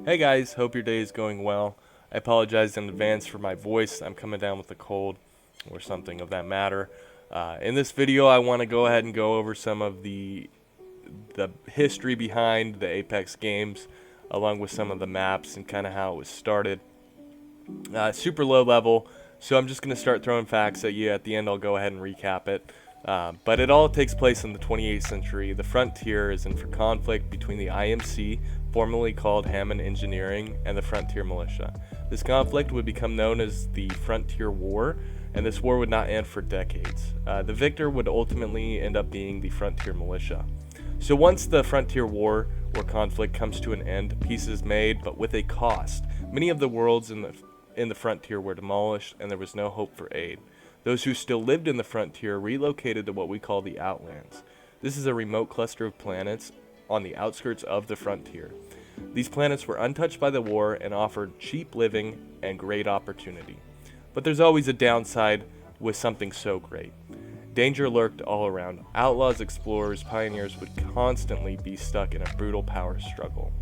Hey guys, hope your day is going well. I apologize in advance for my voice. I'm coming down with a cold or something of that matter. In this video, I want to go ahead and go over some of the history behind the Apex games, along with some of the maps and kind of how it was started. Super low level, so I'm just going to start throwing facts at you. At the end, I'll go ahead and recap it. But it all takes place in the 28th century. The Frontier is in for conflict between the IMC, formerly called Hammond Engineering, and the Frontier Militia. This conflict would become known as the Frontier War, and this war would not end for decades. The victor would ultimately end up being the Frontier Militia. So once the Frontier War or conflict comes to an end, peace is made, but with a cost. Many of the worlds in the frontier were demolished, and there was no hope for aid. Those who still lived in the frontier relocated to what we call the Outlands. This is a remote cluster of planets on the outskirts of the frontier. These planets were untouched by the war and offered cheap living and great opportunity. But there's always a downside with something so great. Danger lurked all around. Outlaws, explorers, pioneers would constantly be stuck in a brutal power struggle.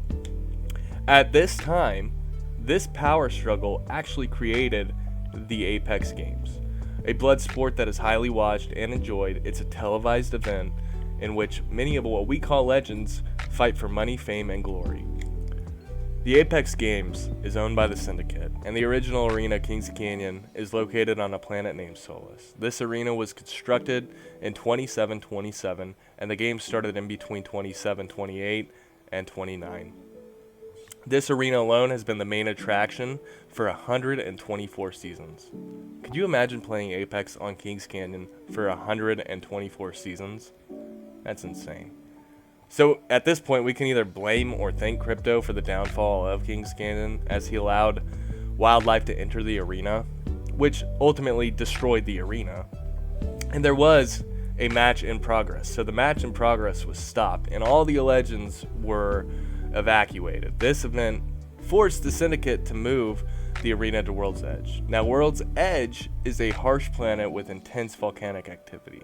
At this time, this power struggle actually created the Apex games, a blood sport that is highly watched and enjoyed. It's a televised event in which many of what we call legends fight for money, fame, and glory. The Apex Games is owned by the Syndicate, and the original arena, Kings Canyon, is located on a planet named Solus. This arena was constructed in 2727, and the game started in between 2728 and 29. This arena alone has been the main attraction for 124 seasons. Could you imagine playing Apex on Kings Canyon for 124 seasons? That's insane. So at this point, we can either blame or thank Crypto for the downfall of Kings Canyon, as he allowed wildlife to enter the arena, which ultimately destroyed the arena. And there was a match in progress. So the match in progress was stopped, and all the legends were evacuated. This event forced the Syndicate to move the arena to World's Edge. Now, World's Edge is a harsh planet with intense volcanic activity.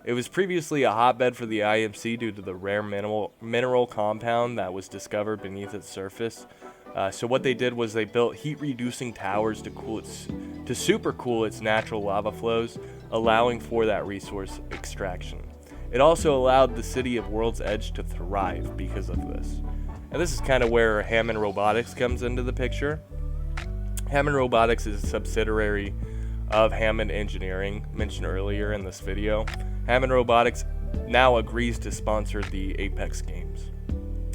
It was previously a hotbed for the IMC due to the rare mineral compound that was discovered beneath its surface. So what they did was they built heat-reducing towers to supercool its natural lava flows, allowing for that resource extraction. It also allowed the city of World's Edge to thrive because of this. And this is kind of where Hammond Robotics comes into the picture. Hammond Robotics is a subsidiary of Hammond Engineering, mentioned earlier in this video. Hammond Robotics now agrees to sponsor the Apex games.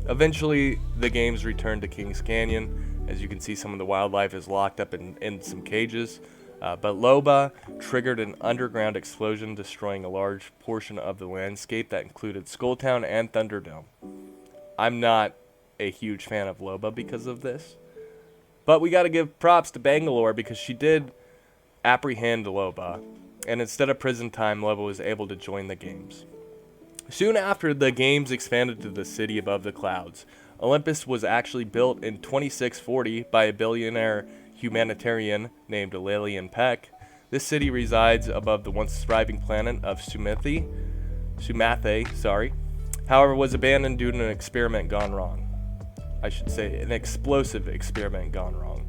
Eventually, the games return to Kings Canyon. As you can see, some of the wildlife is locked up in some cages. But Loba triggered an underground explosion, destroying a large portion of the landscape that included Skulltown and Thunderdome. I'm not a huge fan of Loba because of this, but we got to give props to Bangalore because she did apprehend Loba, and instead of prison time, Loba was able to join the games. Soon after, the games expanded to the city above the clouds. Olympus was actually built in 2640 by a billionaire humanitarian named Lillian Peck. This city resides above the once thriving planet of Sumathe, however, was abandoned due to an experiment gone wrong. I should say an explosive experiment gone wrong,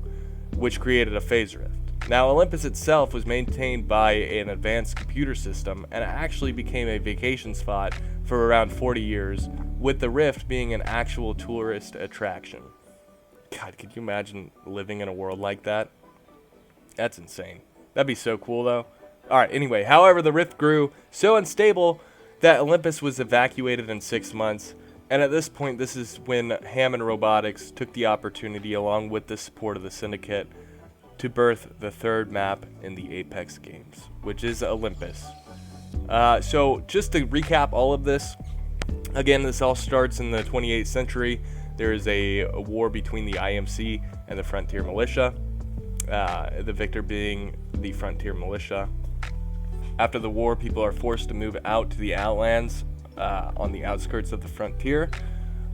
which created a phase rift. Now, Olympus itself was maintained by an advanced computer system and actually became a vacation spot for around 40 years, with the rift being an actual tourist attraction. God, could you imagine living in a world like that? That's insane. That'd be so cool, though. Alright, anyway, however, the rift grew so unstable that Olympus was evacuated in 6 months. And at this point, this is when Hammond Robotics took the opportunity, along with the support of the Syndicate, to birth the third map in the Apex games, which is Olympus. So just to recap all of this, again, this all starts in the 28th century. There is a war between the IMC and the Frontier Militia, the victor being the Frontier Militia. After the war, people are forced to move out to the Outlands, on the outskirts of the frontier.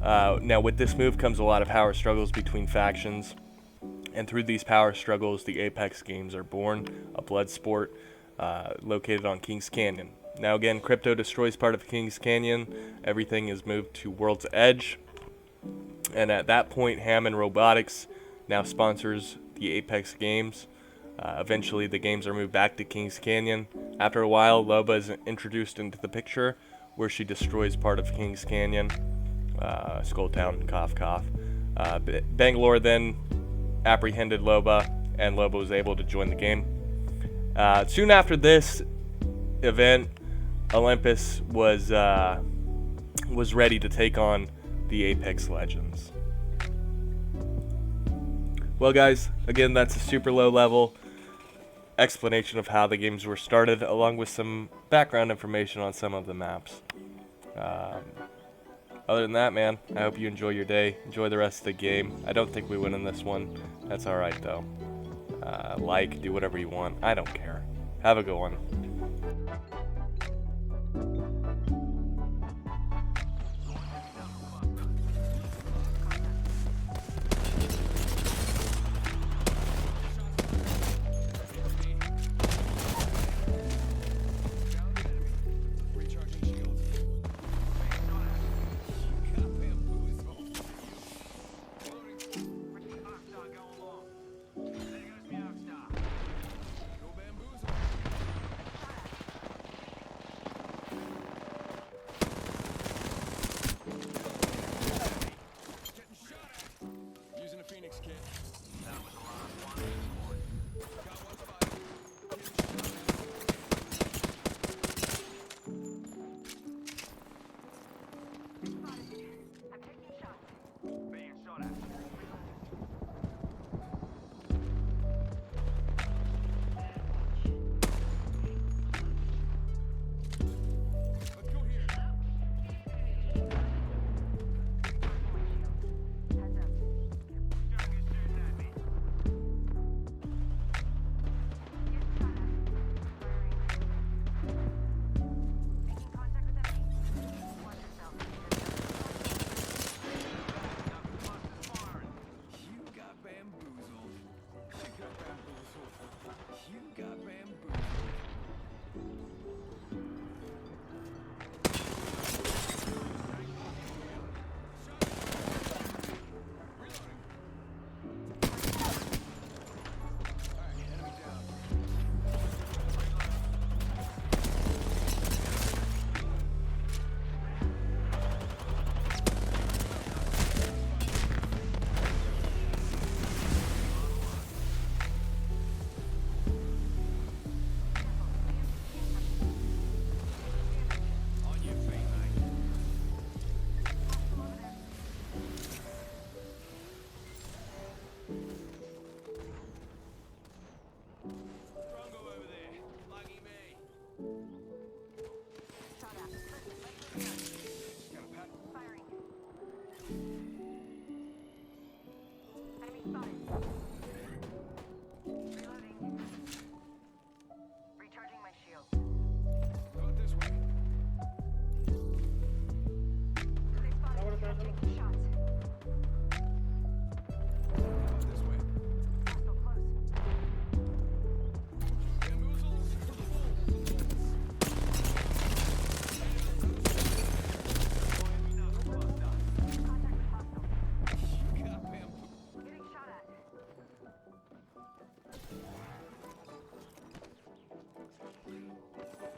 Now, with this move comes a lot of power struggles between factions, and through these power struggles, the Apex games are born, a blood sport located on Kings Canyon. Now, again, Crypto destroys part of Kings Canyon. Everything is moved to World's Edge. And at that point, Hammond Robotics now sponsors the Apex games. Eventually, the games are moved back to Kings Canyon. After a while, Loba is introduced into the picture, where she destroys part of Kings Canyon, Skull Town, cough, cough. Bangalore then apprehended Loba, and Loba was able to join the game. Soon after this event, Olympus was ready to take on the Apex Legends. Well, guys, again, that's a super low level explanation of how the games were started, along with some background information on some of the maps. Other than that, man, I hope you enjoy your day. Enjoy the rest of the game. I don't think we win in this one. That's alright, though. Do whatever you want. I don't care. Have a good one.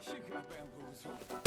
She got bamboozled.